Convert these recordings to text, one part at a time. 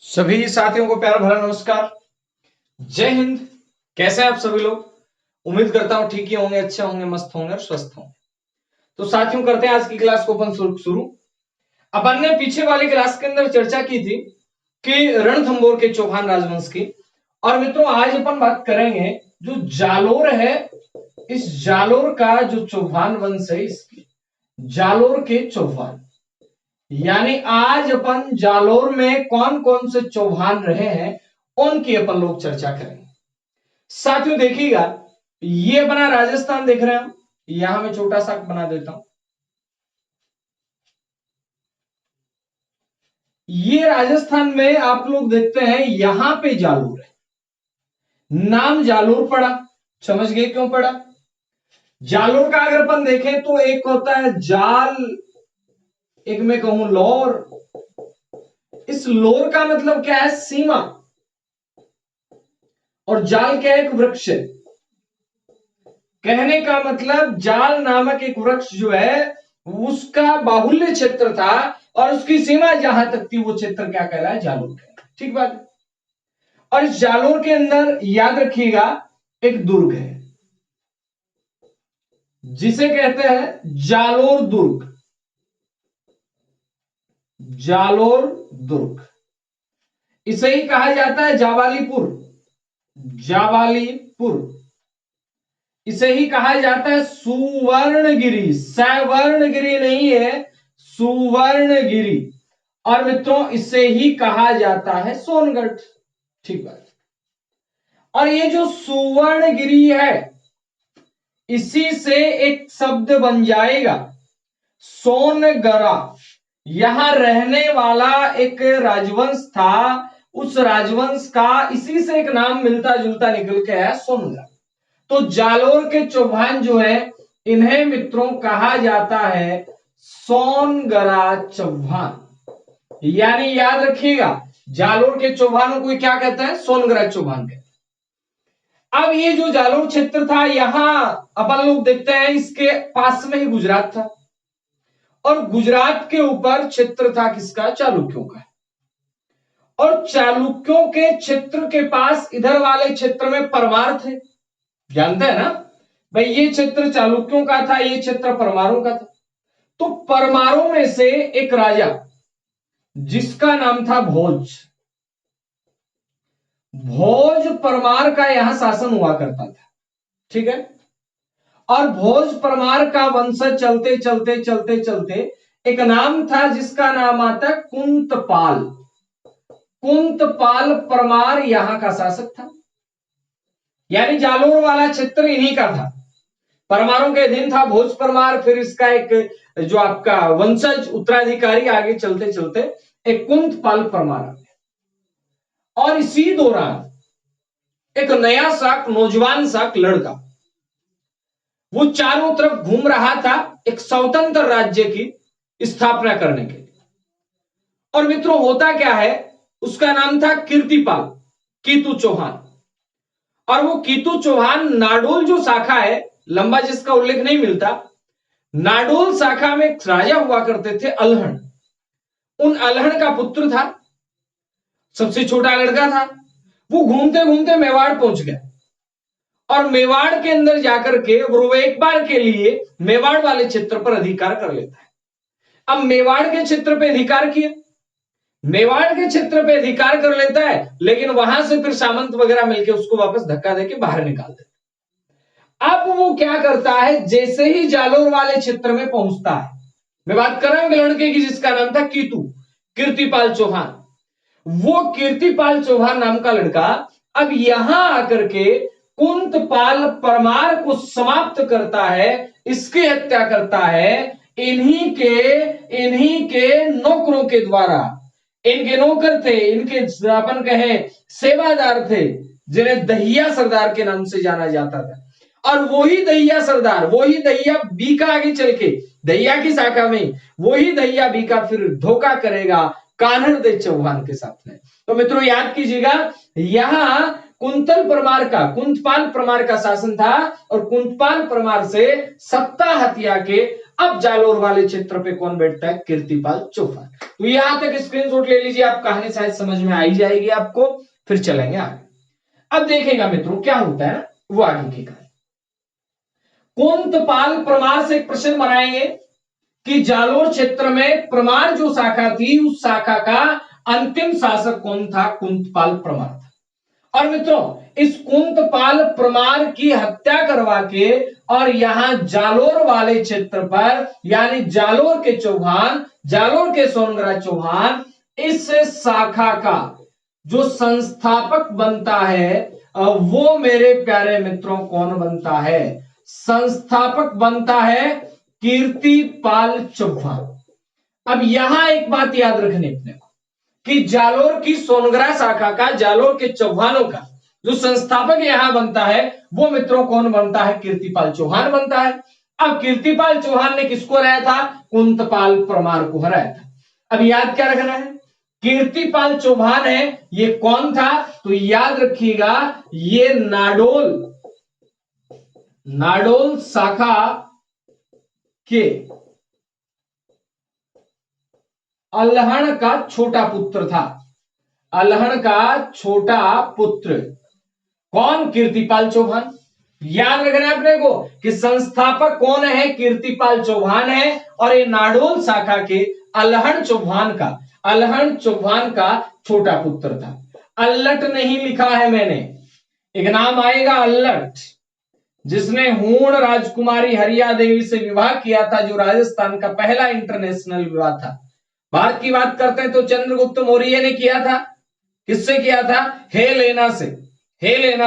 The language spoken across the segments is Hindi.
सभी साथियों को प्यार भरा नमस्कार। जय हिंद। कैसे हैं आप सभी लोग? उम्मीद करता हूं ठीक ही होंगे, अच्छे होंगे, मस्त होंगे और स्वस्थ होंगे। तो साथियों, करते हैं आज की क्लास को अपन शुरू। अपन ने पीछे वाली क्लास के अंदर चर्चा की थी कि रणथंभौर के चौहान राजवंश की। और मित्रों, आज अपन बात करेंगे जो जालोर है, इस जालोर का जो चौहान वंश है, इसकी जालोर के चौहान, यानी आज अपन जालोर में कौन कौन से चौहान रहे हैं उनकी अपन लोग चर्चा करेंगे। साथियों देखिएगा, ये अपना राजस्थान देख रहे हैं हम, यहां मैं छोटा सा बना देता हूं। ये राजस्थान में आप लोग देखते हैं, यहां पे जालोर है, नाम जालोर पड़ा। समझ गए क्यों पड़ा? जालोर का अगर अपन देखें तो एक होता है जाल, एक मैं कहूं लोर। इस लोर का मतलब क्या है? सीमा। और जाल क्या है? एक वृक्ष है। कहने का मतलब जाल नामक एक वृक्ष जो है उसका बाहुल्य क्षेत्र था और उसकी सीमा जहां तक थी वो क्षेत्र क्या कहलाया? जालोर कहलाया। ठीक बात है। और इस जालोर के अंदर याद रखिएगा एक दुर्ग है जिसे कहते हैं जालोर दुर्ग। जालोर दुर्ग, इसे ही कहा जाता है जावालीपुर। जावालीपुर, इसे ही कहा जाता है सुवर्णगिरी। सवर्णगिरी नहीं है, सुवर्णगिरी। और मित्रों, इसे ही कहा जाता है सोनगढ़। ठीक बात। और ये जो सुवर्णगिरी है, इसी से एक शब्द बन जाएगा सोनगरा। यहां रहने वाला एक राजवंश था, उस राजवंश का इसी से एक नाम मिलता जुलता निकल के है, सोनगरा। तो जालोर के चौहान जो है, इन्हें मित्रों कहा जाता है सोनगरा चौहान। यानी याद रखिएगा, जालोर के चौहानों को क्या कहते हैं? सोनगरा चौहान कहते हैं। अब ये जो जालोर क्षेत्र था, यहां अपन लोग देखते हैं इसके पास में ही गुजरात था। और गुजरात के ऊपर क्षेत्र था किसका? चालुक्यों का। और चालुक्यों के क्षेत्र के पास इधर वाले क्षेत्र में परमार थे। जानते हैं ना भाई, ये क्षेत्र चालुक्यों का था, ये क्षेत्र परमारों का था। तो परमारों में से एक राजा जिसका नाम था भोज, भोज परमार का यहां शासन हुआ करता था। ठीक है। और भोज परमार का वंशज चलते चलते चलते चलते एक नाम था जिसका नाम आता कुंतपाल। कुंतपाल परमार यहां का शासक था। यानी जालोर वाला क्षेत्र इन्हीं का था, परमारों के अधीन था भोज परमार। फिर इसका एक जो आपका वंशज उत्तराधिकारी आगे चलते चलते एक कुंतपाल परमार आ गया। और इसी दौरान एक नया सा नौजवान सा लड़का वो चारों तरफ घूम रहा था एक स्वतंत्र राज्य की स्थापना करने के लिए। और मित्रों, होता क्या है, उसका नाम था कीर्तिपाल, कीतु चौहान। और वो कीतु चौहान नाडोल जो शाखा है, लंबा जिसका उल्लेख नहीं मिलता, नाडोल शाखा में एक राजा हुआ करते थे अलहन। उन अलहन का पुत्र था, सबसे छोटा लड़का था। वो घूमते घूमते मेवाड़ पहुंच गया और मेवाड़ के अंदर जाकर के वो एक बार के लिए मेवाड़ वाले क्षेत्र पर अधिकार कर लेता है। अब मेवाड़ के क्षेत्र पर अधिकार किया, मेवाड़ के क्षेत्र पे अधिकार कर लेता है, लेकिन वहां से फिर सामंत वगैरह मिलकर उसको वापस धक्का देके बाहर निकाल देते। अब वो क्या करता है, जैसे ही जालोर वाले क्षेत्र में पहुंचता है, मैं बात कर रहा हूं लड़के की जिसका नाम था कीतु, कीर्तिपाल चौहान। वो कीर्तिपाल चौहान नाम का लड़का अब यहां आकर के कुंतपाल परमार को समाप्त करता है, इसकी हत्या करता है इन्हीं के नौकरों के द्वारा। इनके नौकर थे, इनके अपन कहे सेवादार थे, जिन्हें दहिया सरदार के नाम से जाना जाता था। और वही दहिया सरदार, वही दहिया बीका आगे चल के दहिया की शाखा में वही दहिया बीका फिर धोखा करेगा कान्हड़ देव चौहान के साथ में। तो मित्रों याद कीजिएगा, यहां कुंतल परमार का, कुंतपाल परमार का शासन था और कुंतपाल परमार से सत्ता हत्या के अब जालोर वाले क्षेत्र पे कौन बैठता है? कीर्तिपाल चौहान। तो यहां तक स्क्रीनशॉट ले लीजिए, आप कहानी शायद समझ में आई जाएगी आपको। फिर चलेंगे आगे। अब देखेगा मित्रों क्या होता है, वो आगे की कहानी। कुंतपाल परमार से एक प्रश्न बनाएंगे कि जालोर क्षेत्र में परमार जो शाखा थी, उस शाखा का अंतिम शासक कौन था? कुंतपाल परमार था। और मित्रों इस कुंतपाल परमार की हत्या करवा के और यहां जालोर वाले क्षेत्र पर, यानी जालोर के चौहान, जालोर के सोनग्रा चौहान, इस शाखा का जो संस्थापक बनता है वो मेरे प्यारे मित्रों कौन बनता है? संस्थापक बनता है कीर्तिपाल चौहान। अब यहां एक बात याद रखनी अपने को कि जालोर की सोनग्रा शाखा का, जालोर के चौहानों का जो संस्थापक यहां बनता है वो मित्रों कौन बनता है? कीर्तिपाल चौहान बनता है। अब कीर्तिपाल चौहान ने किसको हराया था? कुंतपाल परमार को हराया था। अब याद क्या रखना है? कीर्तिपाल चौहान है, ये कौन था? तो याद रखिएगा ये नाडोल शाखा के अल्हण का छोटा पुत्र था। अल्हण का छोटा पुत्र कौन? कीर्तिपाल चौहान। याद रखना है अपने को कि संस्थापक कौन है? कीर्तिपाल चौहान है। और ये नाडोल शाखा के अल्हण चौहान का छोटा पुत्र था। अल्लट नहीं लिखा है मैंने, एक नाम आएगा अल्लट, जिसने हूण राजकुमारी हरिया देवी से विवाह किया था, जो राजस्थान का पहला इंटरनेशनल विवाह था। भारत की बात करते हैं तो चंद्रगुप्त मौर्य ने किया था। किससे किया था? हेलेना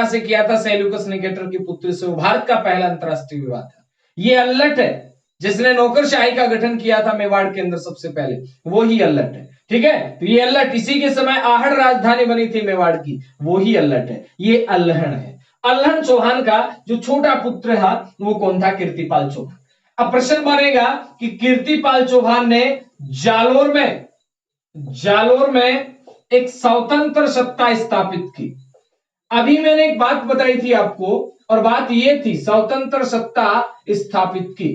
से किया था, सेल्यूकस निकेटर की पुत्री से। वो भारत का पहला अंतरराष्ट्रीय विवाह था। ये अल्लट है जिसने नौकरशाही का गठन किया था मेवाड़ के अंदर सबसे पहले, वो ही अल्लट है। ठीक है, तो ये अल्लट, इसी के समय आहड़ राजधानी बनी थी मेवाड़ की, वो ही अल्लट है। ये अल्हण है। अल्हण चौहान का जो छोटा पुत्र था वो कौन था? कीर्तिपाल चौहान। अब प्रश्न बनेगा कि कीर्तिपाल चौहान ने जालोर में एक स्वतंत्र सत्ता स्थापित की। अभी मैंने एक बात बताई थी आपको, और बात ये थी स्वतंत्र सत्ता स्थापित की।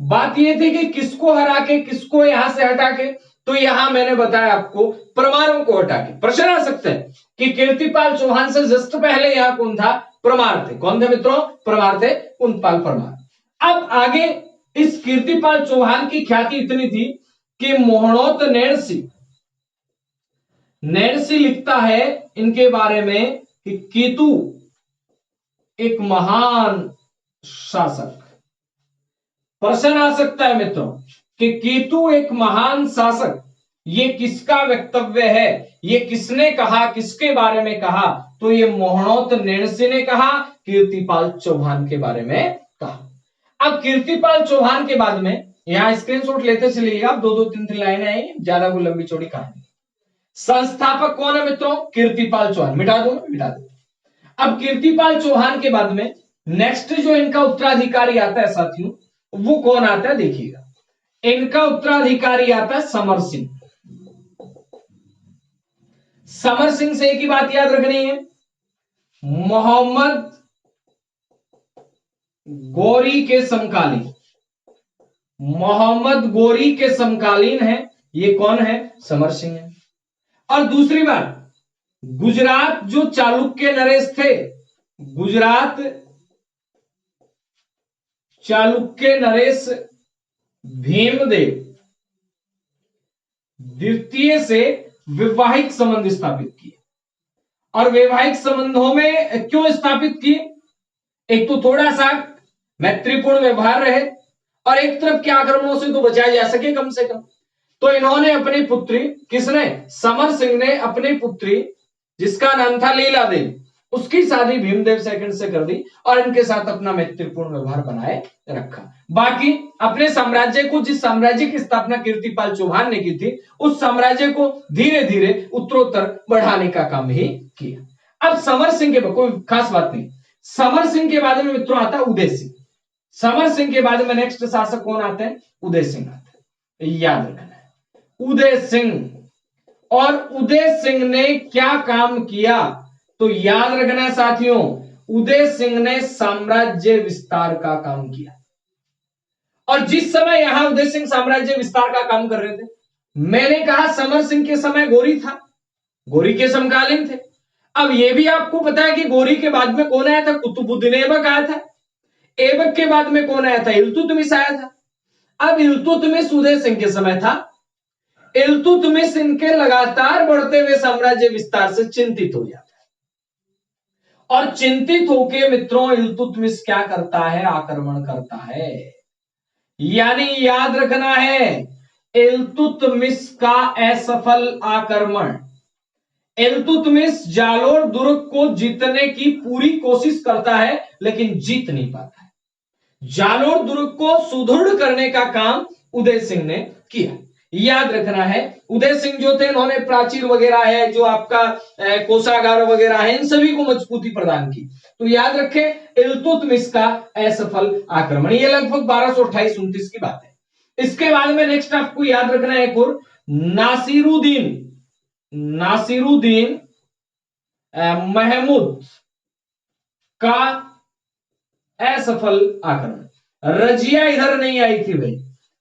बात ये थी कि किसको हरा के, किसको यहां से हटा के। तो यहां मैंने बताया आपको परमारों को हटा के। प्रश्न आ सकते हैं कि कीर्तिपाल चौहान से जस्ट पहले यहां कौन था? परमार थे। कौन थे मित्रों? परमार थे, कुंतपाल परमार। अब आगे इस कीर्तिपाल चौहान की ख्याति इतनी थी कि मोहनोत नैणसी लिखता है इनके बारे में कि केतु एक महान शासक। प्रश्न आ सकता है मित्रों कि केतु एक महान शासक, ये किसका वक्तव्य है? ये किसने कहा, किसके बारे में कहा? तो ये मोहनोत नैणसी ने कहा, कीर्तिपाल चौहान के बारे में कहा। अब कीर्तिपाल चौहान के बाद में यहां स्क्रीनशॉट लेते चलिएगा, दो तीन लाइनें आई, ज्यादा को लंबी चौड़ी कहानी। संस्थापक कौन है मित्रों? कीर्तिपाल चौहान। मिटा दो। अब कीर्तिपाल चौहान के बाद में नेक्स्ट जो इनका उत्तराधिकारी आता है साथियों, वो कौन आता है? देखिएगा, इनका उत्तराधिकारी आता है समर सिंह। समर सिंह से एक ही बात याद रखनी है, मोहम्मद गौरी के समकालीन है। ये कौन है? समर सिंह है। और दूसरी बात, गुजरात जो चालुक्य नरेश थे, गुजरात चालुक्य नरेश भीमदेव द्वितीय से वैवाहिक संबंध स्थापित किए। और वैवाहिक संबंधों में क्यों स्थापित किए? एक तो थोड़ा सा मैत्रीपूर्ण व्यवहार रहे, और एक तरफ के आक्रमणों से तो बचाया जा सके कम से कम। तो इन्होंने अपनी पुत्री, किसने? समर सिंह ने अपनी पुत्री, जिसका नाम था लीला देवी, उसकी शादी भीमदेव सेकंड से कर दी और इनके साथ अपना मैत्रीपूर्ण व्यवहार बनाए रखा। बाकी अपने साम्राज्य को, जिस साम्राज्य की स्थापना कीर्तिपाल चौहान ने की थी, उस साम्राज्य को धीरे धीरे उत्तरोत्तर बढ़ाने का काम ही किया। अब समर सिंह के कोई खास बात नहीं। समर सिंह के बाद में मित्रों आता है उदय सिंह। समर सिंह के बाद में नेक्स्ट शासक कौन आते हैं? उदय सिंह आते हैं। याद रखना है उदय सिंह। और उदय सिंह ने क्या काम किया? तो याद रखना साथियों, उदय सिंह ने साम्राज्य विस्तार का काम किया। और जिस समय यहां उदय सिंह साम्राज्य विस्तार का काम कर रहे थे, मैंने कहा समर सिंह के समय गोरी था, गोरी के समकालीन थे। अब यह भी आपको पता है कि गोरी के बाद में कौन आया था? कुतुबुद्दीन ऐबक आया था। ऐबक के बाद में कौन आया था? इल्तुतमिश आया था। अब इल्तुतमिश उदय सिंह के समय था। इल्तुतमिश इनके लगातार बढ़ते हुए साम्राज्य विस्तार से चिंतित हो जाता है, और चिंतित होकर मित्रों इल्तुतमिश क्या करता है? आक्रमण करता है। यानी याद रखना है, इल्तुतमिश का असफल आक्रमण। इल्तुतमिश जालोर दुर्ग को जीतने की पूरी कोशिश करता है, लेकिन जीत नहीं पाता है। जालोर दुर्ग को सुदृढ़ करने का काम उदय सिंह ने किया। याद रखना है, उदय सिंह जो थे इन्होंने प्राचीर वगैरह है, जो आपका कोषागार वगैरह है, इन सभी को मजबूती प्रदान की। तो याद रखें इल्तुतमिश का असफल आक्रमण, ये लगभग 1228-29 की बात है। इसके बाद में नेक्स्ट आपको याद रखना है एक और, नासिरुद्दीन महमूद का असफल आक्रमण। रजिया इधर नहीं आई थी भाई,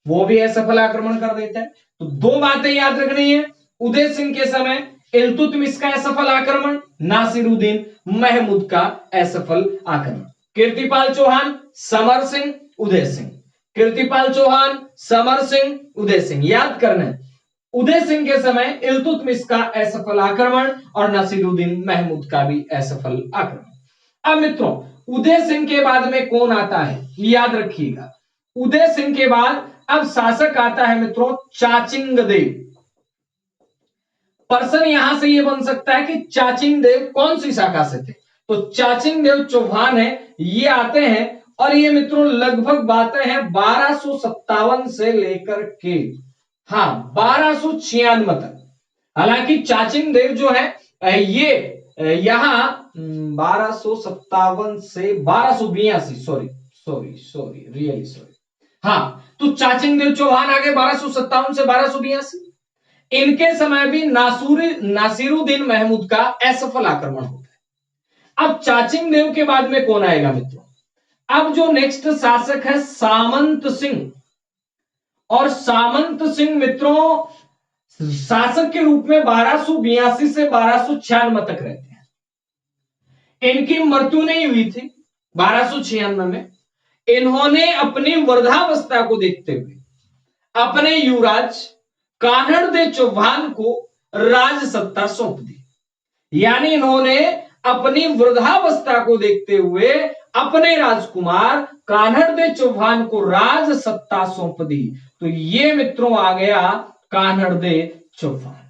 वो भी असफल आक्रमण कर देता है। तो दो बातें याद रखनी है, उदय सिंह के समय इल्तुतमिश का असफल आक्रमण, नासिरुद्दीन महमूद का असफल आक्रमण। कीर्तिपाल चौहान, समर सिंह, उदय सिंह। कीर्तिपाल चौहान, समर सिंह, उदय सिंह। याद करना है, उदय सिंह के समय इल्तुतमिश का असफल आक्रमण और नासिरुद्दीन महमूद का भी असफल आक्रमण। अब मित्रों उदय सिंह के बाद में कौन आता है? याद रखिएगा, उदय सिंह के बाद अब शासक आता है मित्रों चाचिंग देव। पर्सन यहां से यह बन सकता है कि चाचिंग देव कौन सी शाखा से थे? तो चाचिंग देव चौहान है, ये आते हैं, और ये मित्रों लगभग बातें हैं 1257 से लेकर के 1296 तक। हालांकि चाचिंग देव जो है ये यहां 1257 से 1282, सॉरी रियली सॉरी, तो चाचिंग देव चौहान आगे 1257 से 1282। इनके समय भी नासिरुद्दीन महमूद का असफल आक्रमण होता है। अब चाचिंग देव के बाद में कौन आएगा मित्रों? अब जो नेक्स्ट शासक है सामंत सिंह, और सामंत सिंह मित्रों शासक के रूप में 1282 से 1296 तक रहते हैं। इनकी मृत्यु नहीं हुई थी 1296 में। इन्होंने अपनी वृद्धावस्था को देखते हुए अपने युवराज कान्हड़ चौहान को राज सत्ता सौंप दी। यानी इन्होंने अपनी वृद्धावस्था को देखते हुए अपने राजकुमार कान्हड़ चौहान को राज सत्ता सौंप दी। तो ये मित्रों आ गया कान्हड़ चौहान।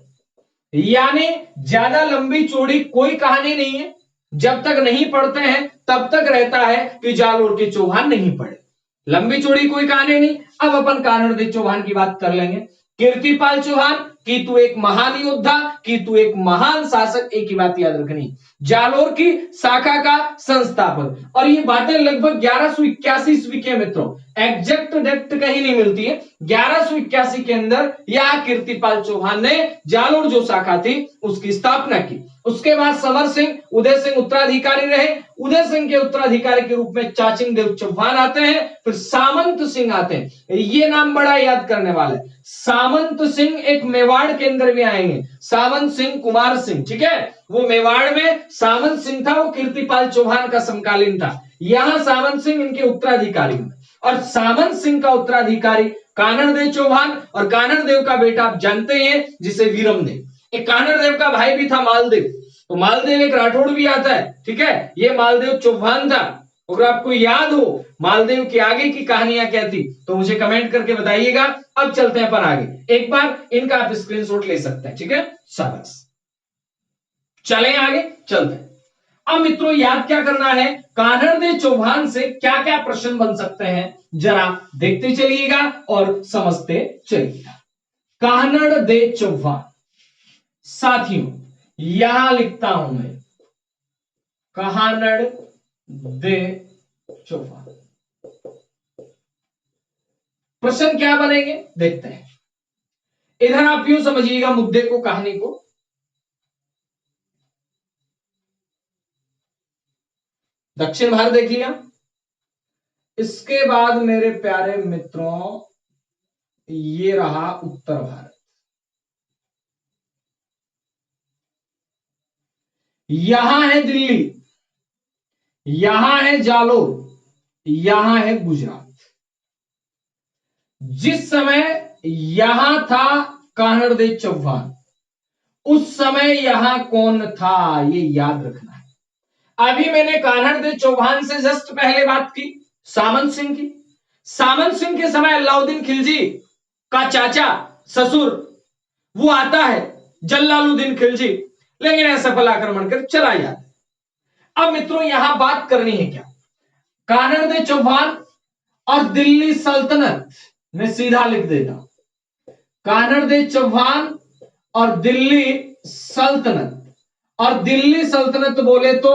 यानी ज्यादा लंबी चौड़ी कोई कहानी नहीं है, जब तक नहीं पढ़ते हैं तब तक रहता है कि जालोर के चौहान नहीं पढ़े। लंबी चौड़ी कोई कहानी नहीं। अब अपन कान्हड़ चौहान की बात कर लेंगे। कीर्तिपाल चौहान कि तू एक महान योद्धा, कि तू एक महान शासक, एक ही बात याद रखनी, जालोर की शाखा का संस्थापक। और ये बातें लगभग 1181 ईस्वी के मित्रों, एग्जैक्ट डेट कहीं नहीं मिलती है। 1181 के अंदर यह कीर्तिपाल चौहान ने जालोर जो शाखा थी उसकी स्थापना की। उसके बाद समर सिंह, उदय सिंह उत्तराधिकारी रहे। उदय सिंह के उत्तराधिकारी के रूप में चाचिंग देव चौहान आते हैं, फिर सामंत सिंह आते हैं। ये नाम बड़ा याद करने वाला है। सामंत सिंह एक मेवाड़ के अंदर भी आएंगे, सामंत सिंह कुमार सिंह, ठीक है। वो मेवाड़ में सामंत सिंह था, वो कीर्तिपाल चौहान का समकालीन था। यहां सामंत सिंह इनके उत्तराधिकारी हैं, और सामंत सिंह का उत्तराधिकारी कान्हड़ चौहान, और कान्हड़ का बेटा आप जानते हैं जिसे वीरमदेव। एक कान्हड़ का भाई भी था मालदेव, तो मालदेव एक राठौड़ भी आता है, ठीक है। ये मालदेव चौहान था। अगर आपको याद हो मालदेव के आगे की कहानियां क्या थी तो मुझे कमेंट करके बताइएगा। अब चलते हैं अपन आगे, एक बार इनका आप स्क्रीनशॉट ले सकते हैं, ठीक है। शाबाश, चलें आगे चलते हैं। अब मित्रों याद क्या करना है, कान्हड़ चौहान से क्या क्या प्रश्न बन सकते हैं जरा देखते चलिएगा और समझते चलिएगा। कान्हड़ चौहान, साथियों यहां लिखता हूं मैं कान्हड़ चौहान। प्रश्न क्या बनेंगे देखते हैं। इधर आप यूं समझिएगा मुद्दे को, कहानी को। दक्षिण भारत देख लिया, इसके बाद मेरे प्यारे मित्रों ये रहा उत्तर भारत। यहां है दिल्ली, यहां है जालोर, यहां है गुजरात। जिस समय यहां था कानड़देव चौहान, उस समय यहां कौन था, ये याद रखना है। अभी मैंने कानड़देव चौहान से जस्ट पहले बात की सामंत सिंह की। सामंत सिंह के समय अलाउद्दीन खिलजी का चाचा ससुर वो आता है जलालुद्दीन खिलजी, लेकिन असफल आक्रमण कर चला जाता। अब मित्रों यहां बात करनी है क्या, कानड़देव चौहान और दिल्ली सल्तनत में सीधा लिख देता हूं, कानड़देव चौहान और दिल्ली सल्तनत। और दिल्ली सल्तनत बोले तो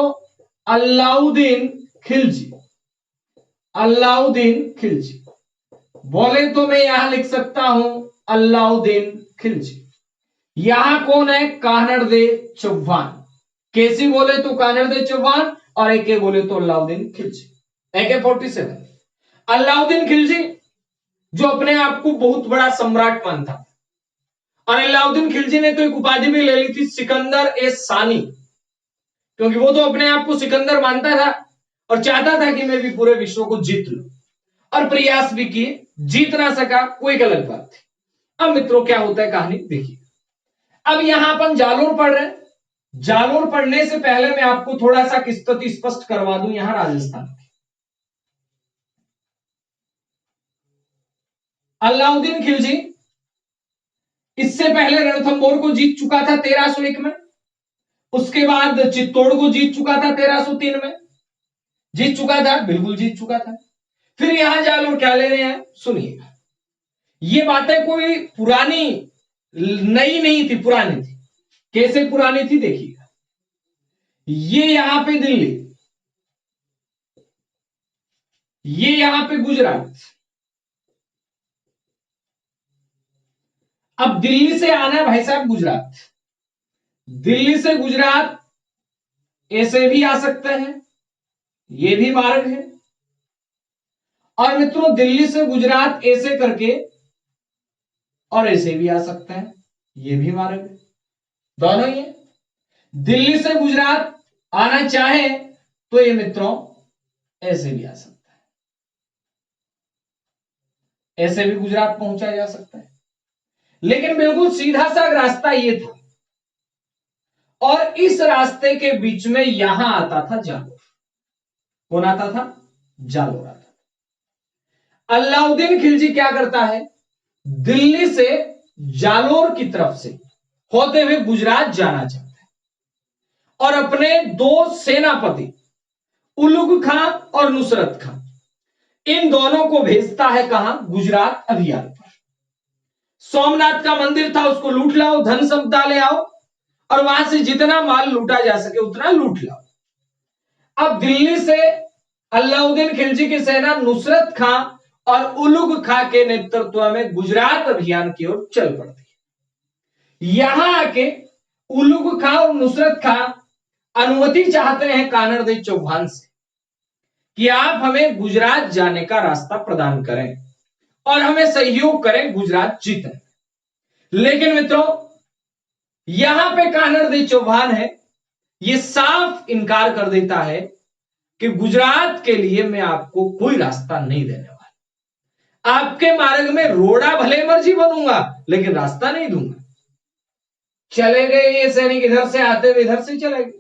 अलाउद्दीन खिलजी, अलाउद्दीन खिलजी बोले तो मैं यहां लिख सकता हूं अलाउद्दीन खिलजी। यहां कौन है, कानड़देव चौहान। केसी बोले तो कानड़देव चौहान और एके बोले तो अलाउद्दीन खिलजी। AK-47 अलाउद्दीन खिलजी जो अपने आप को बहुत बड़ा सम्राट मानता, और अलाउद्दीन खिलजी ने तो एक उपाधि भी ले ली थी सिकंदर-ए-सानी, क्योंकि वो तो अपने आप को सिकंदर मानता था और चाहता था कि मैं भी पूरे विश्व को जीत लूं, और प्रयास भी किए, जीत ना सका वो एक अलग बात थी। अब मित्रों क्या होता है कहानी देखिए। अब यहां अपन जालोर पढ़ रहे हैं, जालोर पढ़ने से पहले मैं आपको थोड़ा सा किस्ती स्पष्ट करवा दूं यहां राजस्थान की। अलाउद्दीन खिलजी इससे पहले रणथंभौर को जीत चुका था 1301 में, उसके बाद चित्तौड़ को जीत चुका था 1303 में, जीत चुका था, बिल्कुल जीत चुका था। फिर यहां जालोर क्या ले रहे हैं सुनिएगा। ये बातें कोई पुरानी नई नहीं थी, पुरानी थी। कैसे पुरानी थी देखिएगा, ये यहां पे दिल्ली, ये यहां पे गुजरात। अब दिल्ली से आना है भाई साहब गुजरात, दिल्ली से गुजरात ऐसे भी आ सकते हैं, ये भी मार्ग है। और मित्रों दिल्ली से गुजरात ऐसे करके और ऐसे भी आ सकते हैं, ये भी मार्ग है, दोनों ही है। दिल्ली से गुजरात आना चाहे तो ये मित्रों ऐसे भी आ सकता है, ऐसे भी गुजरात पहुंचा जा सकता है, लेकिन बिल्कुल सीधा सा रास्ता ये था। और इस रास्ते के बीच में यहां आता था जालोर। कौन आता था, जालोर आता था। अलाउद्दीन खिलजी क्या करता है, दिल्ली से जालोर की तरफ से होते हुए गुजरात जाना चाहता है, और अपने दो सेनापति उलुग खां और नुसरत खां, इन दोनों को भेजता है कहां, गुजरात अभियान पर। सोमनाथ का मंदिर था उसको लूट लाओ, धन संपदा ले आओ, और वहां से जितना माल लूटा जा सके उतना लूट लाओ। अब दिल्ली से अलाउद्दीन खिलजी की सेना नुसरत खां और उलुग खां के नेतृत्व में गुजरात अभियान की ओर चल पड़ती है। यहां आके उलुग खां और नुसरत खां अनुमति चाहते हैं कानड़देव चौहान से कि आप हमें गुजरात जाने का रास्ता प्रदान करें और हमें सहयोग करें गुजरात जीतने। लेकिन मित्रों यहां पे कानड़देव चौहान है, ये साफ इनकार कर देता है कि गुजरात के लिए मैं आपको कोई रास्ता नहीं देने वाला, आपके मार्ग में रोड़ा भले मर्जी बनूंगा लेकिन रास्ता नहीं दूंगा। चले गए ये सैनिक, इधर से आते हुए इधर से चले गए।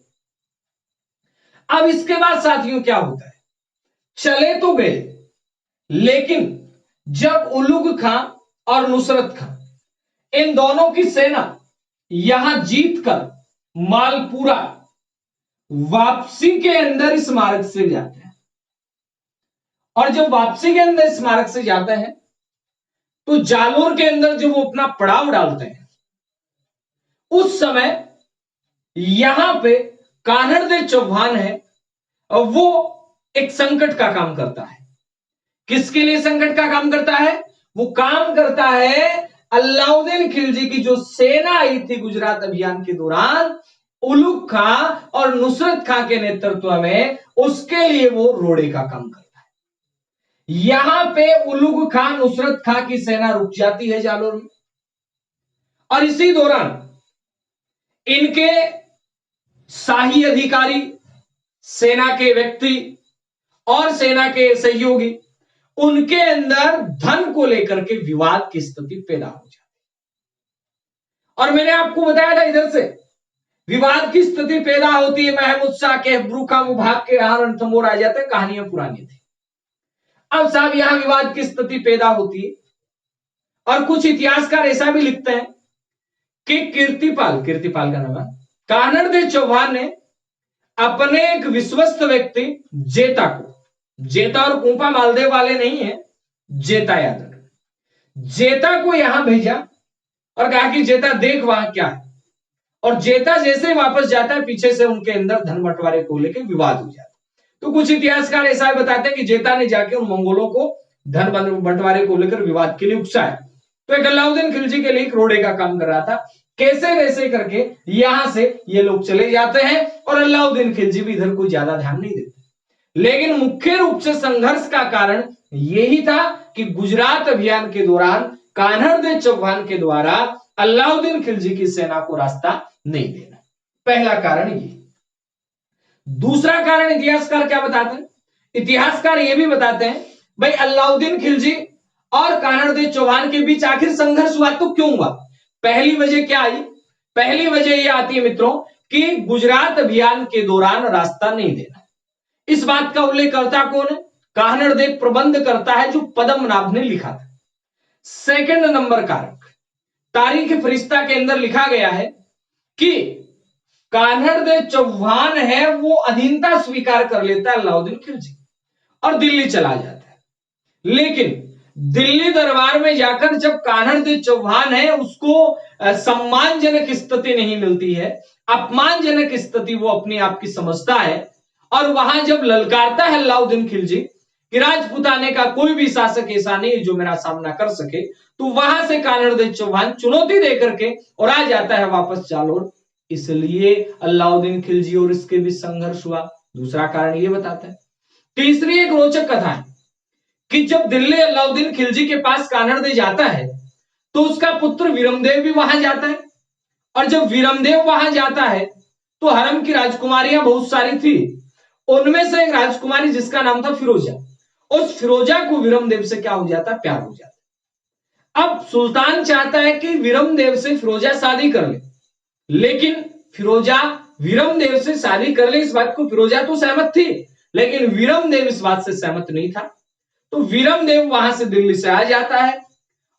अब इसके बाद साथियों क्या होता है, चले तो गए, लेकिन जब उलुग खां और नुसरत खां इन दोनों की सेना यहां जीतकर मालपुरा वापसी के अंदर इस मार्ग से जाते हैं, और जब वापसी के अंदर इस मार्ग से जाते हैं तो जालोर के अंदर जब वो अपना पड़ाव डालते हैं, उस समय यहां पे कानड़देव चौहान है और वो एक संकट का काम करता है। किसके लिए संकट का काम करता है, वो काम करता है अलाउद्दीन खिलजी की जो सेना आई थी गुजरात अभियान के दौरान, उलुग खां और नुसरत खां के नेतृत्व में, उसके लिए वो रोड़े का काम करता है। यहां पे उलुग खान नुसरत खां की सेना रुक जाती है जालोर में, और इसी दौरान इनके शाही अधिकारी, सेना के व्यक्ति और सेना के सहयोगी, उनके अंदर धन को लेकर के विवाद की स्थिति पैदा हो जाती है। और मैंने आपको बताया था इधर से विवाद की स्थिति पैदा होती है, महमूद शाह के ब्रूखा मुभाग के हार तमोर आ जाते हैं, कहानियां पुरानी थी। अब साहब यहां विवाद की स्थिति पैदा होती है, और कुछ इतिहासकार ऐसा भी लिखते हैं कि कीर्तिपाल का नाम है, कानड़देव चौहान ने अपने एक विश्वस्त व्यक्ति जेता और कुंपा मालदेव वाले नहीं है, जेता यादव, जेता को यहां भेजा और कहा कि जेता देख वहां क्या है। और जेता जैसे वापस जाता है, पीछे से उनके अंदर धन बंटवारे को लेकर विवाद हो जाता है। तो कुछ इतिहासकार ऐसा बताते हैं कि जेता ने जाके उन मंगोलों को धन बंटवारे को लेकर विवाद के लिए उकसाया। तो एक अलाउद्दीन खिलजी के लिए रोड़े का काम कर रहा था, कैसे वैसे करके यहां से ये लोग चले जाते हैं, और अलाउद्दीन खिलजी भी इधर कोई ज्यादा ध्यान नहीं देते। लेकिन मुख्य रूप से संघर्ष का कारण यही था कि गुजरात अभियान के दौरान कान्हड़देव चौहान के द्वारा अलाउद्दीन खिलजी की सेना को रास्ता नहीं देना, पहला कारण ये। दूसरा कारण इतिहासकार क्या बताते हैं, इतिहासकार ये भी बताते हैं भाई अलाउद्दीन खिलजी और कान्हड़देव चौहान के बीच आखिर संघर्ष हुआ तो क्यों हुआ। पहली वजह क्या आई, पहली वजह यह आती है मित्रों कि गुजरात अभियान के दौरान रास्ता नहीं देना। इस बात का उल्लेख करता कौन है, कान्हड़देव प्रबंध करता है जो पद्मनाभ ने लिखा था। सेकंड नंबर कारक, तारीख फरिश्ता के अंदर लिखा गया है कि कान्हड़देव चौहान है वो अधीनता स्वीकार कर लेता है अलाउद्दीन खिलजी और दिल्ली चला जाता है। लेकिन दिल्ली दरबार में जाकर जब कान्हड़देव चौहान है उसको सम्मानजनक स्थिति नहीं मिलती है, अपमानजनक स्थिति वो अपने आप की समझता है, और वहां जब ललकारता है अलाउद्दीन खिलजी कि राजपुताने का कोई भी शासक ऐसा नहीं जो मेरा सामना कर सके, तो वहां से कान्हड़देव चौहान चुनौती देकर के और आ जाता है वापस जालोर। इसलिए अलाउद्दीन खिलजी और इसके बीच संघर्ष हुआ। दूसरा कारण ये बताता है। तीसरी एक रोचक कथा है कि जब दिल्ली अलाउद्दीन खिलजी के पास कान्हड़देव जाता है तो उसका पुत्र विरमदेव भी वहां जाता है, और जब विरमदेव वहां जाता है तो हरम की राजकुमारियां बहुत सारी थी, उनमें से एक राजकुमारी जिसका नाम था फिरोजा, उस फिरोजा को विरमदेव से क्या हो जाता है, प्यार हो जाता है। अब सुल्तान चाहता है कि विरमदेव से फिरोजा शादी कर ले, लेकिन फिरोजा विरमदेव से शादी कर ले, इस बात को फिरोजा तो सहमत थी, लेकिन विरमदेव इस बात से सहमत नहीं था। तो विरमदेव वहां से दिल्ली से आ जाता है,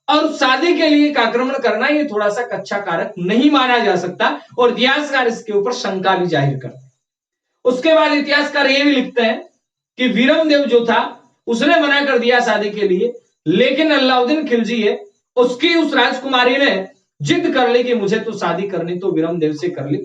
और शादी के लिए एक आक्रमण करना ये थोड़ा सा कच्चा कारक नहीं माना जा सकता, और इतिहासकार इसके ऊपर शंका भी जाहिर करते हैं। उसके बाद इतिहासकार ये भी लिखते हैं कि विरमदेव जो था उसने मना कर दिया शादी के लिए, लेकिन अलाउद्दीन खिलजी है उसकी उस राजकुमारी ने जिद कर ली कि मुझे तो शादी करनी, तो विरमदेव से कर ली।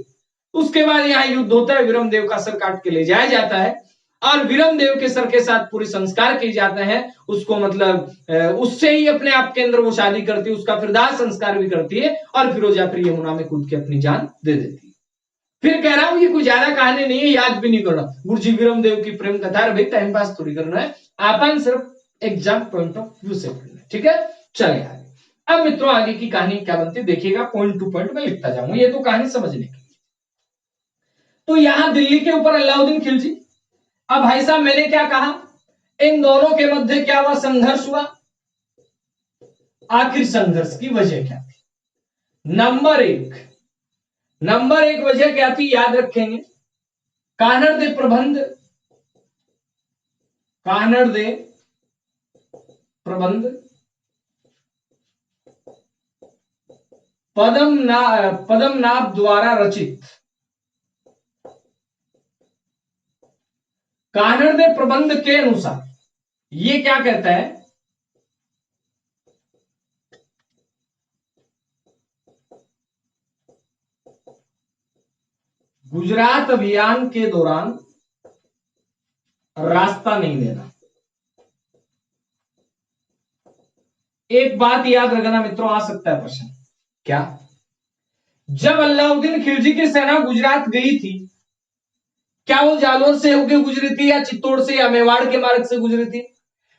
उसके बाद यहां युद्ध होता है, विरमदेव का सर काट के ले जाया जाता है, और विरमदेव के सर के साथ पूरे संस्कार किए जाते हैं। उसको मतलब उससे ही अपने आप के अंदर वो शादी करती है, उसका फिर दाह संस्कार भी करती है, और फिरोजा फिर यमुना में कूद के अपनी जान दे देती है। फिर कह रहा हूं ये कोई ज्यादा कहानी नहीं है, याद भी नहीं करना गुरुजी विरमदेव की प्रेम कथा, भाई टाइम पास थोड़ी करना है, आपन सिर्फ एग्जाम पॉइंट ऑफ व्यू से पढ़ना है, ठीक है। चले आगे। अब मित्रों आगे की कहानी क्या बनती देखिएगा, पॉइंट टू पॉइंट में लिखता जाऊंगा, ये तो कहानी समझने की। तो यहां दिल्ली के ऊपर अलाउद्दीन खिलजी। अब भाई साहब मैंने क्या कहा, इन दोनों के मध्य क्या हुआ, संघर्ष हुआ। आखिर संघर्ष की वजह क्या थी, नंबर एक वजह क्या थी, याद रखेंगे, कान्हड़देव प्रबंध पद्मनाभ द्वारा रचित कान्हड़देव प्रबंध के अनुसार ये क्या कहता है, गुजरात अभियान के दौरान रास्ता नहीं देना। एक बात याद रखना मित्रों, आ सकता है प्रश्न, क्या जब अलाउद्दीन खिलजी की सेना गुजरात गई थी, क्या वो जालोर से होकर गुजरी थी, या चित्तौड़ से, या मेवाड़ के मार्ग से गुजरी थी।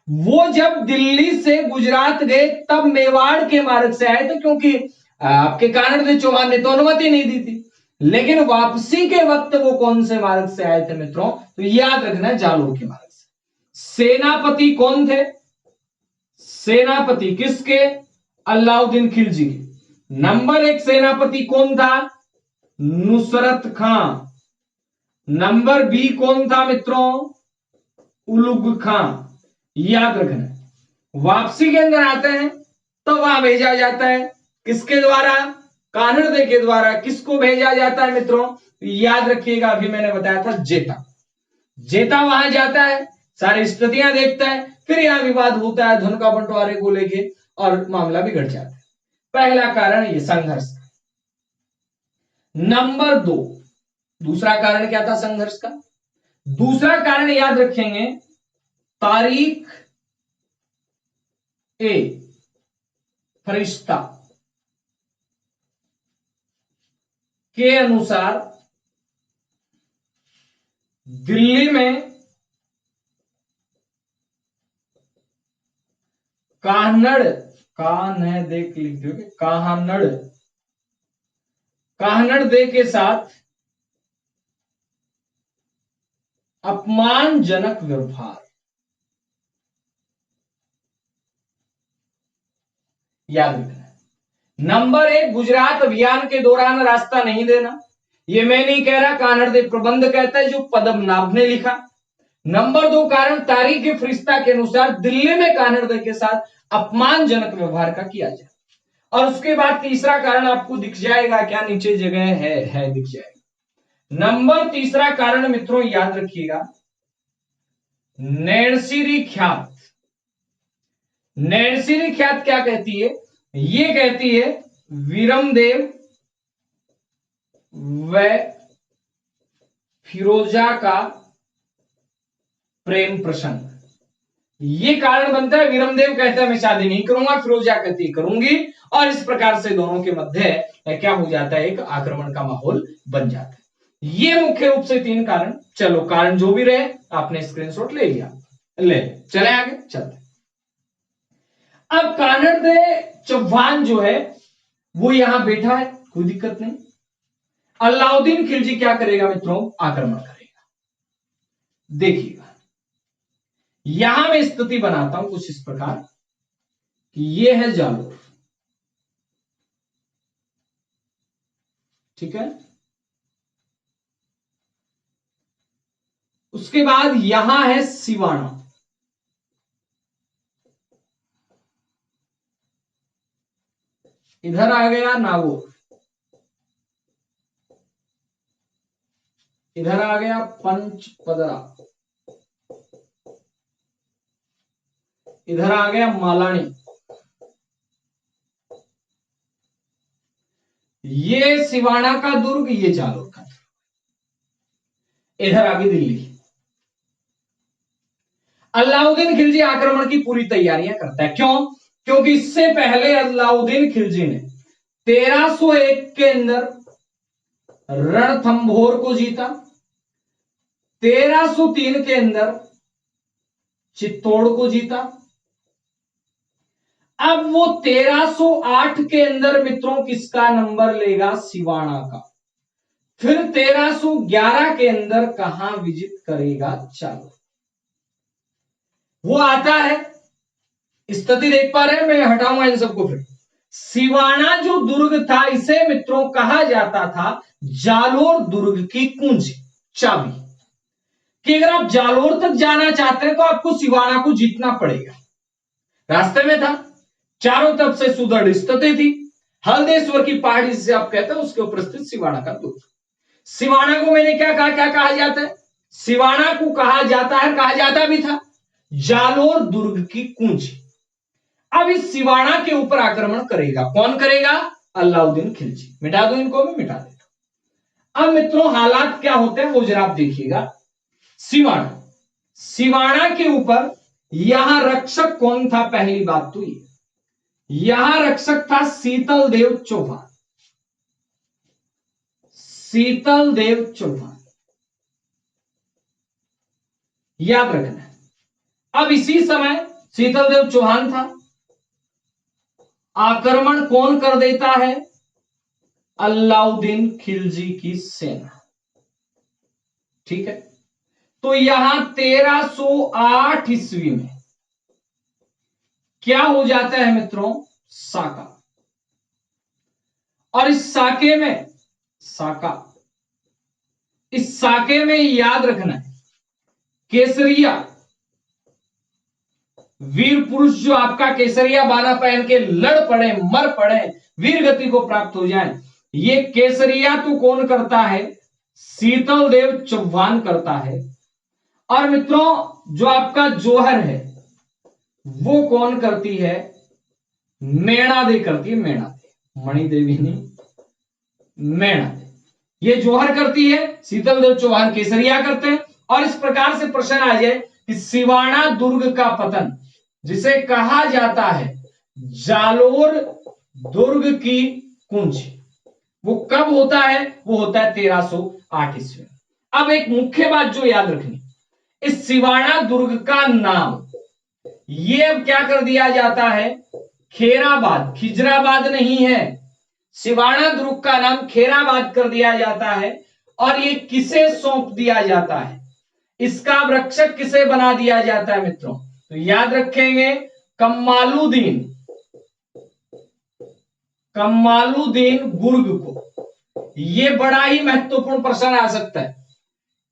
वो जब दिल्ली से गुजरात गए तब मेवाड़ के मार्ग से आए थे, क्योंकि आपके कानड़ चौहान ने तो अनुमति नहीं दी थी। लेकिन वापसी के वक्त वो कौन से मार्ग से आए थे मित्रों, तो याद रखना जालोर के मार्ग से। सेनापति कौन थे? सेनापति किसके? अलाउद्दीन खिलजी के। नंबर 1 सेनापति कौन था? नुसरत खां। नंबर बी कौन था मित्रों? उलुग खां। याद रखना। वापसी के अंदर आते हैं तो वहां भेजा जाता है किसके द्वारा? कानड़दे के द्वारा। किसको भेजा जाता है मित्रों? याद रखिएगा, अभी मैंने बताया था जेता। जेता वहां जाता है, सारी स्थितियां देखता है, फिर यहां विवाद होता है धन का बंटवारे को लेके और मामला बिगड़ जाता है। पहला कारण ये संघर्ष। नंबर 2, दूसरा कारण क्या था संघर्ष का? दूसरा कारण याद रखेंगे, तारीख ए फरिश्ता के अनुसार दिल्ली में कानड़, कान है देख लिख दोगे, कानड़, कानड़ दे के साथ अपमानजनक व्यवहार। याद रखना। नंबर 1 गुजरात अभियान के दौरान रास्ता नहीं देना। ये मैं नहीं कह रहा, कानड़देव प्रबंध कहता है, जो पद्मनाभ ने लिखा। नंबर 2 कारण तारीख फरिश्ता के अनुसार दिल्ली में कानड़देव के साथ अपमानजनक व्यवहार का किया जाए। और उसके बाद तीसरा कारण आपको दिख जाएगा, क्या नीचे जगह है दिख जाएगा। नंबर तीसरा कारण मित्रों याद रखिएगा, नैणसीरी ख्यात। नैणसीरी ख्यात क्या कहती है? ये कहती है वीरमदेव व फिरोजा का प्रेम प्रसंग। ये कारण बनता है, वीरमदेव कहता है मैं शादी नहीं करूंगा, फिरोजा कहती है करूंगी, और इस प्रकार से दोनों के मध्य क्या हो जाता है, एक आक्रमण का माहौल बन जाता है। ये मुख्य रूप से 3 कारण। चलो कारण जो भी रहे आपने स्क्रीनशॉट ले लिया, ले चले आगे चलते। अब कानड़दे चौहान जो है वो यहां बैठा है, कोई दिक्कत नहीं। अलाउद्दीन खिलजी क्या करेगा मित्रों? आक्रमण करेगा। देखिएगा, यहां मैं स्थिति बनाता हूं कुछ इस प्रकार कि ये है जालोर, ठीक है। उसके बाद यहां है सिवाना, इधर आ गया नागौर, इधर आ गया पंचपदरा, इधर आ गया मालानी, ये सिवाना का दुर्ग, ये जालोर का दुर्ग, इधर आ गई दिल्ली। अलाउद्दीन खिलजी आक्रमण की पूरी तैयारियां करता है। क्यों? क्योंकि इससे पहले अलाउद्दीन खिलजी ने 1301 के अंदर रणथंभोर को जीता, 1303 के अंदर चित्तौड़ को जीता। अब वो 1308 के अंदर मित्रों किसका नंबर लेगा? सिवाना का। फिर 1311 के अंदर कहां विजिट करेगा? चलो वो आता है, स्थिति देख पा रहे हैं, मैं हटाऊंगा इन सबको। फिर सिवाना जो दुर्ग था, इसे मित्रों कहा जाता था जालोर दुर्ग की कुंजी, चाबी, कि अगर आप जालोर तक जाना चाहते हैं तो आपको सिवाना को जीतना पड़ेगा। रास्ते में था, चारों तरफ से सुदृढ़ स्थिति थी, हल्देश्वर की पहाड़ी जिसे आप कहते हैं उसके ऊपर स्थित सिवाना का दुर्ग। सिवाना को मैंने क्या कहा, क्या कहा जाता है? सिवाना को कहा जाता है, कहा जाता भी था जालोर दुर्ग की कुंजी। अब इस सिवाना के ऊपर आक्रमण करेगा, कौन करेगा? अलाउद्दीन खिलजी। मिटा दो इनको, मैं मिटा देता। अब मित्रों हालात क्या होते हैं वो जरा आप देखिएगा। सिवाना, सिवाना के ऊपर यहां रक्षक कौन था? पहली बात तो ये, यहां रक्षक था शीतल देव चौहान, शीतल देव चौहान, याद रखना है। अब इसी समय शीतलदेव चौहान था। आक्रमण कौन कर देता है? अलाउद्दीन खिलजी की सेना। ठीक है, तो यहां 1308 ईस्वी में क्या हो जाता है मित्रों? साका। और इस साके में याद रखना है, केसरिया वीर पुरुष जो आपका केसरिया बाना पहन के लड़ पड़े, मर पड़े, वीर गति को प्राप्त हो जाए, ये केसरिया तो कौन करता है? शीतलदेव चौहान करता है। और मित्रों जो आपका जोहर है वो कौन करती है? मेणादे करती है। मेणादे, मणिदेवी नहीं, मेणादे ये जोहर करती है, शीतलदेव चौहान केसरिया करते हैं। और इस प्रकार से प्रश्न आ जाए कि सिवाना दुर्ग का पतन, जिसे कहा जाता है जालोर दुर्ग की कुंजी, वो कब होता है? वो होता है 1308 ईस्वी। अब एक मुख्य बात जो याद रखनी, इस सिवाना दुर्ग का नाम ये अब क्या कर दिया जाता है? खेराबाद, खिजराबाद नहीं है, सिवाना दुर्ग का नाम खेराबाद कर दिया जाता है। और ये किसे सौंप दिया जाता है? इसका रक्षक किसे बना दिया जाता है मित्रों? तो याद रखेंगे, कमालुद्दीन गुर्ग को। ये बड़ा ही महत्वपूर्ण प्रश्न आ सकता है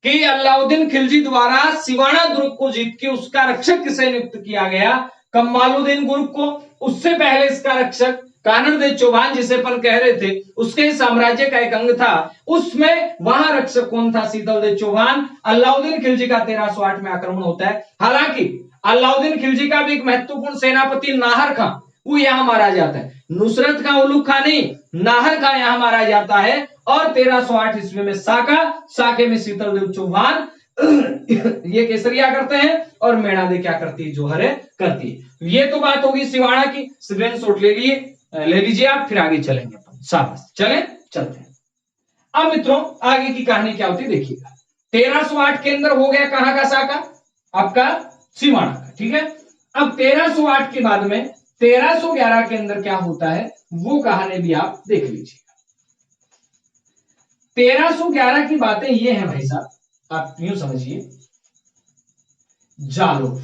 कि अलाउद्दीन खिलजी द्वारा सिवाना दुर्ग को जीत के उसका रक्षक किसे नियुक्त किया गया? कमालुद्दीन गुर्ग को। उससे पहले इसका रक्षक कानड़देव चौहान, जिसे अपन कह रहे थे, उसके साम्राज्य का एक अंग था, उसमें वहां रक्षक कौन था? शीतलदेव चौहान। अलाउद्दीन खिलजी का 1308 में आक्रमण होता है। हालांकि अलाउद्दीन खिलजी का भी एक महत्वपूर्ण सेनापति नाहर खां, वो यहां मारा जाता है। नुसरत खां, उलुग खां नहीं, नाहर खां यहां मारा जाता है। और 1308 ईस्वी में साके में शीतलदेव चौहान ये केसरिया करते हैं और मेणादे क्या करती है? जोहर करती है। ये तो बात होगी सिवाना की। स्क्रीनशॉट ले लीजिए आप, फिर आगे चलेंगे। शाबाश, चलते हैं। अब मित्रों आगे की कहानी क्या होती है देखिएगा। 1308 के अंदर हो गया कहां का साका? आपका सिवाना का। ठीक है, अब 1308 के बाद में 1311 के अंदर क्या होता है वो कहानी भी आप देख लीजिए। 1311 की बातें ये हैं भाई साहब, आप यूं समझिए, जालोर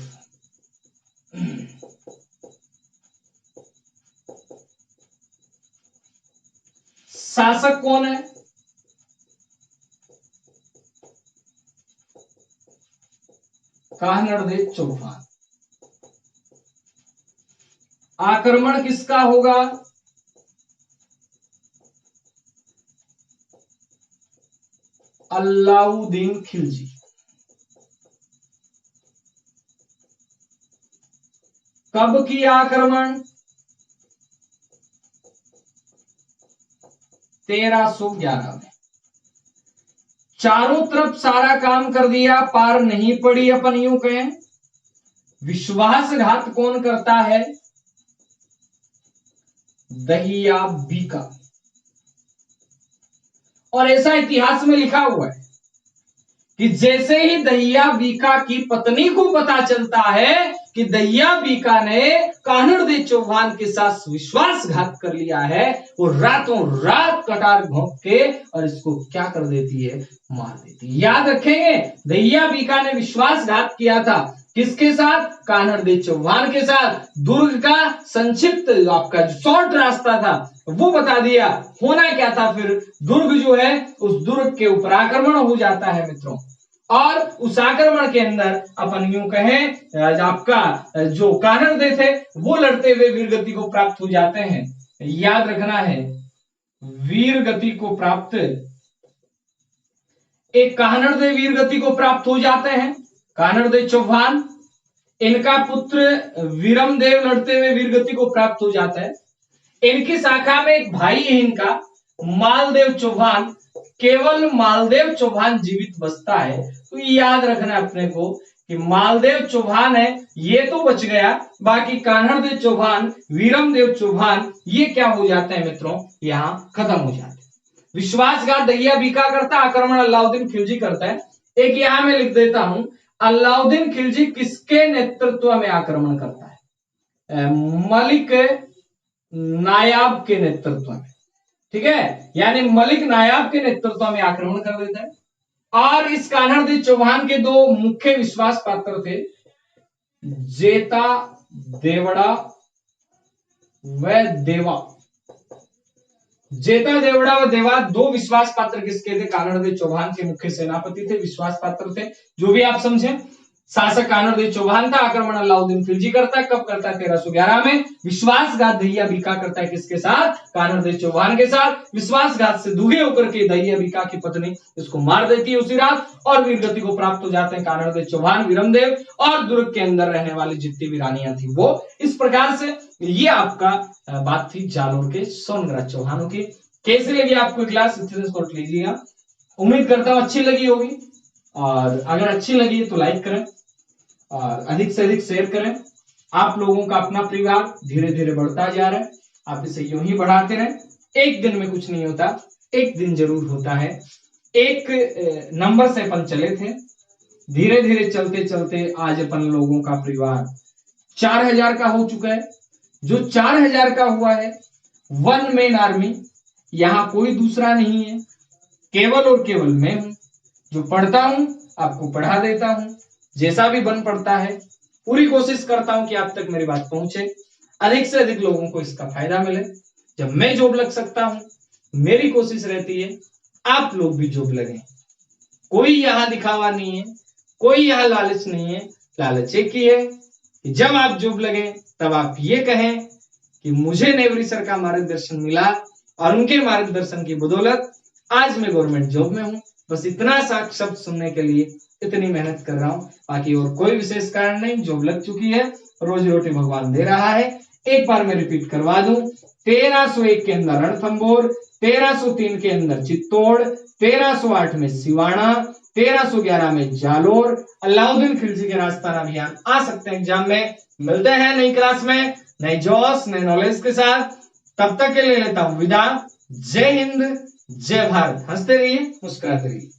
शासक कौन है? कानड़देव चौहान। आक्रमण किसका होगा? अलाउद्दीन खिलजी। कब किया आक्रमण? 1311 में। चारों तरफ सारा काम कर दिया, पार नहीं पड़ी, अपन यूं कहें। विश्वासघात कौन करता है? दहिया बीका। और ऐसा इतिहास में लिखा हुआ है कि जैसे ही दहिया बीका की पत्नी को पता चलता है कि दहिया बीका ने कानड़देव चौहान के साथ विश्वासघात कर लिया है, वो रातों रात कटार घोंप के और इसको क्या कर देती है? मार देती है। याद रखेंगे, दहिया बीका ने विश्वासघात किया था किसके साथ? कानड़देव चौहान के साथ। दुर्ग का संक्षिप्त आपका जो शॉर्ट रास्ता था वो बता दिया। होना क्या था फिर? दुर्ग जो है, उस दुर्ग के ऊपर आक्रमण हो जाता है मित्रों। और उस आक्रमण के अंदर अपन यूं कहें, आपका जो कानड़देव थे वो लड़ते हुए वीरगति को प्राप्त हो जाते हैं। याद रखना है, वीरगति को प्राप्त, एक कानड़देव वीरगति को प्राप्त हो जाते हैं, कानड़देव चौहान। इनका पुत्र वीरमदेव लड़ते हुए वीरगति को प्राप्त हो जाता है। इनकी शाखा में एक भाई है इनका, मालदेव चौहान। केवल मालदेव चौहान जीवित बचता है। तो याद रखना अपने को कि मालदेव चौहान है, ये तो बच गया, बाकी कान्हड़देव चौहान, वीरमदेव चौहान, ये क्या हो जाते हैं मित्रों? यहां खत्म हो जाते हैं। विश्वासघात दहिया बीका करता, आक्रमण अलाउद्दीन खिलजी करता है। एक यहां मैं लिख देता हूं, अलाउद्दीन खिलजी किसके नेतृत्व में आक्रमण करता है? मलिक नायाब के नेतृत्व में, ठीक है, यानी मलिक नायाब के नेतृत्व में आक्रमण कर देता है। और इस कान्हड़देव चौहान के दो मुख्य विश्वास पात्र थे, जेता देवड़ा व देवा। जेता देवड़ा व देवा दो विश्वास पात्र किसके थे? कान्हड़देव चौहान के मुख्य सेनापति थे, विश्वास पात्र थे। जो भी आप समझे, शासक कान्हड़देव चौहान था, आक्रमण अलाउद्दीन खिलजी करता है। कब करता है? 1311 में। विश्वासघात दहिया बीका करता है किसके साथ? कान्हड़देव चौहान के साथ। विश्वासघात से दुखे होकर के दहिया बीका की पत्नी इसको मार देती है उसी रात, और वीरगति को प्राप्त हो जाते हैं कान्हड़देव चौहान, विरमदेव और दुर्ग के अंदर रहने वाली जितनी भी रानियां थी वो। इस प्रकार से ये आपका बात थी जालोर के सोनग्रास चौहानों की। कैसी लगी आपको क्लास? स्क्रीनशॉट लीजिएगा। उम्मीद करता हूं अच्छी लगी होगी, और अगर अच्छी लगी तो लाइक करें और अधिक से अधिक शेयर करें। आप लोगों का अपना परिवार धीरे धीरे बढ़ता जा रहा है, आप इसे यूं ही बढ़ाते रहें। एक दिन में कुछ नहीं होता, एक दिन जरूर होता है। एक नंबर से अपन चले थे, धीरे धीरे चलते चलते आज अपन लोगों का परिवार 4000 का हो चुका है। जो 4000 का हुआ है, वन मैन आर्मी, यहाँ कोई दूसरा नहीं है, केवल और केवल मैं हूं। जो पढ़ता हूं आपको पढ़ा देता हूं, जैसा भी बन पड़ता है पूरी कोशिश करता हूं कि आप तक मेरी बात पहुंचे, अधिक से अधिक लोगों को इसका फायदा मिले। जब मैं जॉब लग सकता हूं, मेरी कोशिश रहती है आप लोग भी जॉब लगे। कोई यहां दिखावा नहीं है, कोई यहां लालच नहीं है। लालच एक ही है कि जब आप जॉब लगे तब आप ये कहें कि मुझे नेवरी सर का मार्गदर्शन मिला और उनके मार्गदर्शन की बदौलत आज मैं गवर्नमेंट जॉब में हूं। बस इतना सा शब्द सुनने के लिए इतनी मेहनत कर रहा हूं, बाकी और कोई विशेष कारण नहीं। जॉब लग चुकी है, रोजी रोटी भगवान दे रहा है। एक बार मैं रिपीट करवा दूं, 1301 के अंदर रणथंभौर, 1303 के अंदर चित्तौड़, 1308 में सिवाना, 1311 में जालोर। अलाउद्दीन खिलजी के राजस्थान अभियान आ सकते हैं एग्जाम में। मिलते हैं नई क्लास में नए जोश नए नॉलेज के साथ। तब तक के लिए लेता हूं विदा। जय हिंद, जय भारत। हंसते रहिए, मुस्कुराते रहिए।